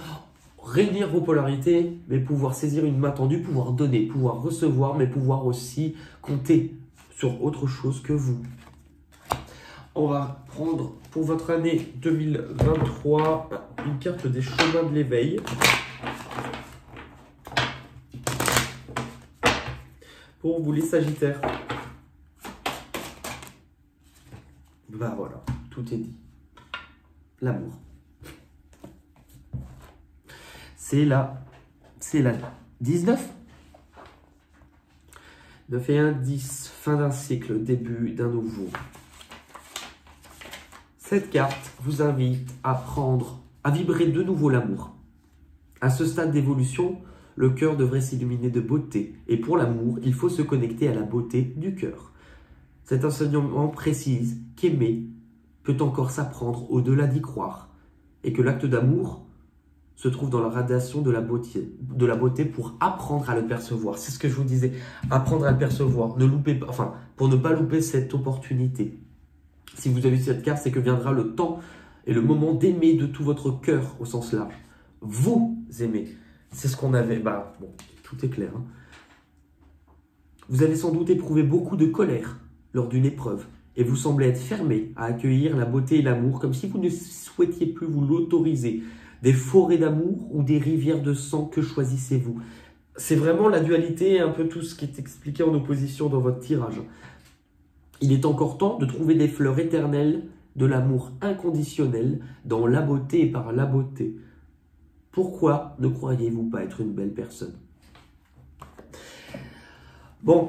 réunir vos polarités, mais pouvoir saisir une main tendue, pouvoir donner, pouvoir recevoir, mais pouvoir aussi compter sur autre chose que vous. On va prendre pour votre année 2023 une carte des chemins de l'éveil. Pour vous les Sagittaires. Bah voilà, tout est dit. L'amour. C'est la 19. 9 et 1, 10. Fin d'un cycle, début d'un nouveau. Cette carte vous invite à vibrer de nouveau l'amour. À ce stade d'évolution, le cœur devrait s'illuminer de beauté. Et pour l'amour, il faut se connecter à la beauté du cœur. Cet enseignement précise qu'aimer peut encore s'apprendre au-delà d'y croire. Et que l'acte d'amour se trouve dans la radiation de la beauté pour apprendre à le percevoir. C'est ce que je vous disais. Apprendre à le percevoir. Pour ne pas louper cette opportunité. Si vous avez cette carte, c'est que viendra le temps et le moment d'aimer de tout votre cœur au sens large. Vous aimez. C'est ce qu'on avait. Bon, tout est clair. Hein. Vous avez sans doute éprouvé beaucoup de colère lors d'une épreuve et vous semblez être fermé à accueillir la beauté et l'amour comme si vous ne souhaitiez plus vous l'autoriser. Des forêts d'amour ou des rivières de sang, que choisissez-vous? C'est vraiment la dualité et un peu tout ce qui est expliqué en opposition dans votre tirage. Il est encore temps de trouver des fleurs éternelles de l'amour inconditionnel dans la beauté et par la beauté. Pourquoi ne croyez-vous pas être une belle personne? Bon,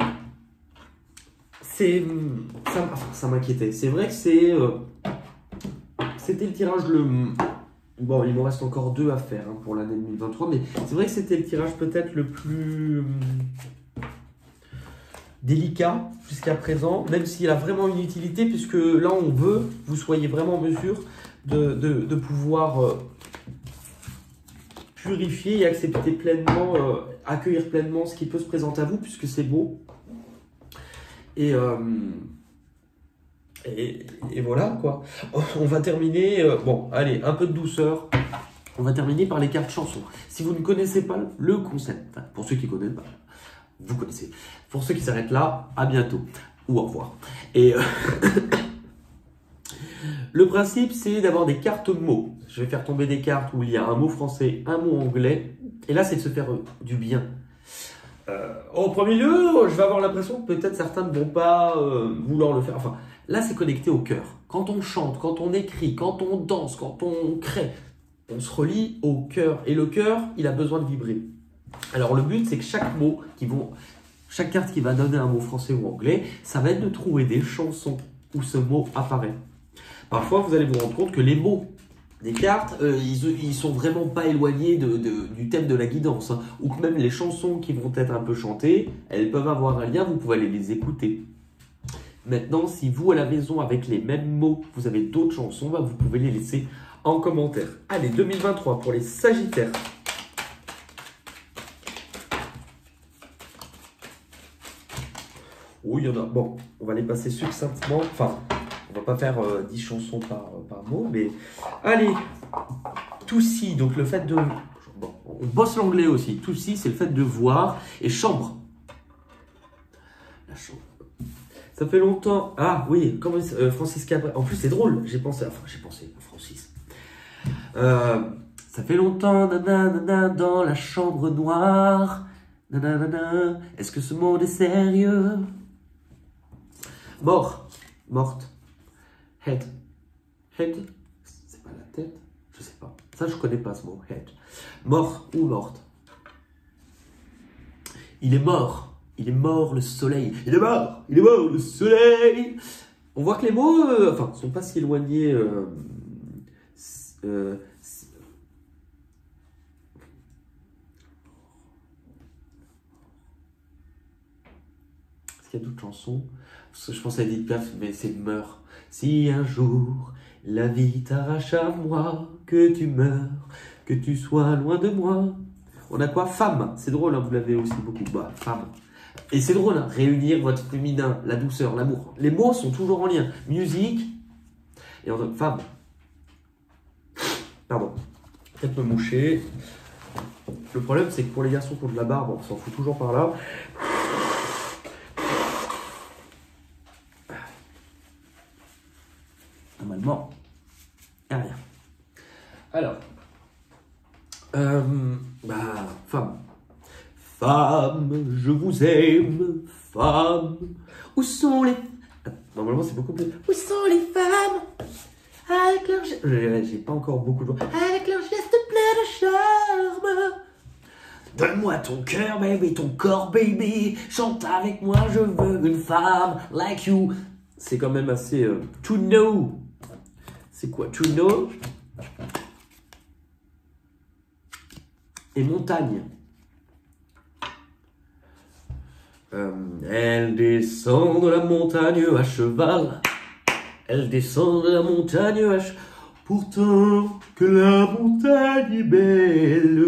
ça m'inquiétait. C'est vrai que c'était le tirage Bon, il me reste encore 2 à faire pour l'année 2023, mais c'est vrai que c'était le tirage peut-être le plus délicat jusqu'à présent, même s'il a vraiment une utilité, puisque là, on veut que vous soyez vraiment en mesure de pouvoir purifier et accepter pleinement, accueillir pleinement ce qui peut se présenter à vous, puisque c'est beau. Et voilà, quoi. On va terminer... bon, allez, un peu de douceur. On va terminer par les cartes chansons. Si vous ne connaissez pas le concept, enfin, pour ceux qui ne connaissent pas, vous connaissez. Pour ceux qui s'arrêtent là, à bientôt. Ou au revoir. Et le principe, c'est d'avoir des cartes mots. Je vais faire tomber des cartes où il y a un mot français, un mot anglais. Et là, c'est de se faire du bien. En premier lieu, je vais avoir l'impression que peut-être certains ne vont pas vouloir le faire. Enfin, là, c'est connecté au cœur. Quand on chante, quand on écrit, quand on danse, quand on crée, on se relie au cœur. Et le cœur, il a besoin de vibrer. Alors, le but, c'est que chaque carte qui va donner un mot français ou anglais, ça va être de trouver des chansons où ce mot apparaît. Parfois, vous allez vous rendre compte que les mots des cartes, ils sont vraiment pas éloignés du thème de la guidance, hein, ou que même les chansons qui vont être un peu chantées, elles peuvent avoir un lien, vous pouvez aller les écouter. Maintenant, si vous à la maison avec les mêmes mots, vous avez d'autres chansons, bah, vous pouvez les laisser en commentaire. Allez, 2023 pour les Sagittaires. Oh, il y en a. Bon, on va les passer succinctement. Enfin, on va pas faire 10 chansons par mot, mais allez, to see, donc le fait de... Bon, on bosse l'anglais aussi. To see, c'est le fait de voir. Et chambre. La chambre. Ça fait longtemps... Ah oui, comme Francis Cabrel. En plus, c'est drôle. J'ai pensé à Francis. Ça fait longtemps, nanana, dans la chambre noire. Nanana, est-ce que ce monde est sérieux? Mort. Morte. Head. Head, c'est pas la tête? Je sais pas. Ça, je connais pas ce mot. Head. Mort ou morte. Il est mort. Il est mort, le soleil. Il est mort. Il est mort, le soleil. On voit que les mots, sont pas si éloignés. Est-ce qu'il y a d'autres chansons? Parce que je pense à Edith Piaf, mais c'est meurt. Si un jour la vie t'arrache à moi, que tu meurs, que tu sois loin de moi. On a quoi? Femme. C'est drôle, hein, vous l'avez aussi beaucoup. Bah, femme. Et c'est drôle, hein, réunir votre féminin, la douceur, l'amour. Les mots sont toujours en lien. Musique et femme. Pardon. Peut-être me moucher. Le problème, c'est que pour les garçons qui ont de la barbe, on s'en fout toujours par là. Normalement, il n'y a rien. Alors, femme. Femme, je vous aime, femme. Où sont les... Normalement, c'est beaucoup plus... Où sont les femmes avec leur... J'ai pas encore beaucoup de... Avec leur geste plein de charme. Donne-moi ton cœur, baby, ton corps, baby. Chante avec moi, je veux une femme like you. C'est quand même assez... to know. C'est quoi? To know. Et montagne. Elle descend de la montagne à cheval. Elle descend de la montagne à cheval. Pourtant que la montagne est belle.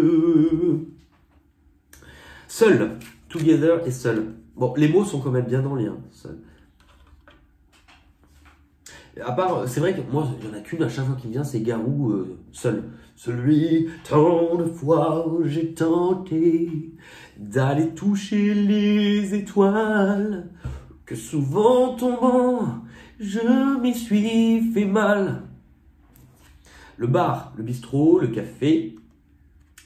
Seul. Together et seul. Bon, les mots sont quand même bien en lien. Seul. À part, c'est vrai que moi, il n'y en a qu'une à chaque fois qui me vient, c'est Garou seul. Celui, tant de fois j'ai tenté d'aller toucher les étoiles, que souvent tombant, je m'y suis fait mal. Le bar, le bistrot, le café,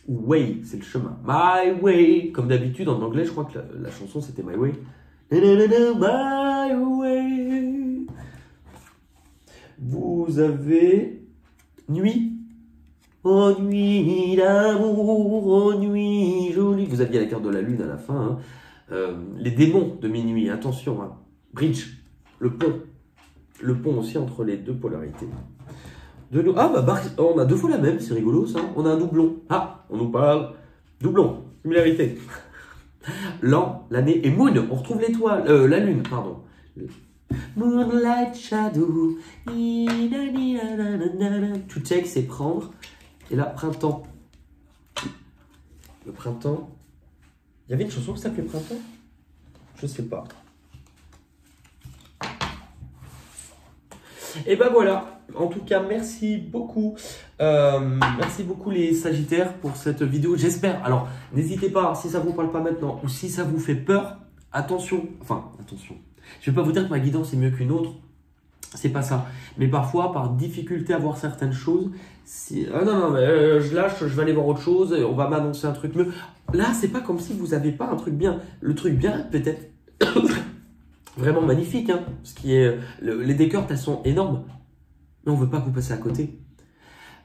way, c'est le chemin. My way, comme d'habitude en anglais, je crois que la chanson c'était My Way. My way. Vous avez nuit. Oh nuit d'amour, oh nuit jolie. Vous aviez la carte de la lune à la fin. Hein. Les démons de minuit, attention. Hein. Bridge, le pont. Le pont aussi entre les deux polarités. Ah bah on a deux fois la même, c'est rigolo ça. On a un doublon. Ah, on nous parle. Doublon, similarité. L'an, l'année et moon, on retrouve l'étoile, la lune, pardon. Moonlight shadow. To take, c'est prendre. Et là, printemps. Le printemps. Il y avait une chanson qui s'appelait Printemps? Je sais pas. Et ben voilà. En tout cas, merci beaucoup. Merci beaucoup les Sagittaires pour cette vidéo. J'espère. Alors, n'hésitez pas, si ça vous parle pas maintenant ou si ça vous fait peur, attention. Enfin, attention. Je vais pas vous dire que ma guidance est mieux qu'une autre. C'est pas ça. Mais parfois, par difficulté à voir certaines choses, non, mais je lâche, je vais aller voir autre chose, on va m'annoncer un truc mieux. Là, c'est pas comme si vous n'avez pas un truc bien. Le truc bien, peut-être vraiment magnifique. Hein, ce qui est, les décors, elles sont énormes. Mais on veut pas que vous passiez à côté.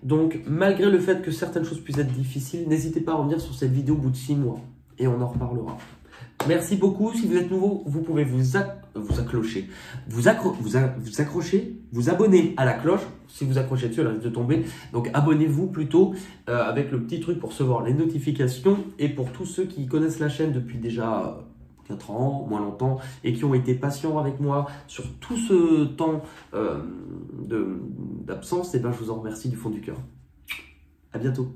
Donc, malgré le fait que certaines choses puissent être difficiles, n'hésitez pas à revenir sur cette vidéo au bout de 6 mois. Et on en reparlera. Merci beaucoup. Si vous êtes nouveau, vous pouvez vous accrocher, vous accrocher, vous abonner à la cloche. Si vous accrochez dessus, elle risque de tomber. Donc, abonnez-vous plutôt avec le petit truc pour recevoir les notifications. Et pour tous ceux qui connaissent la chaîne depuis déjà 4 ans, moins longtemps, et qui ont été patients avec moi sur tout ce temps d'absence, et ben, je vous en remercie du fond du cœur. À bientôt.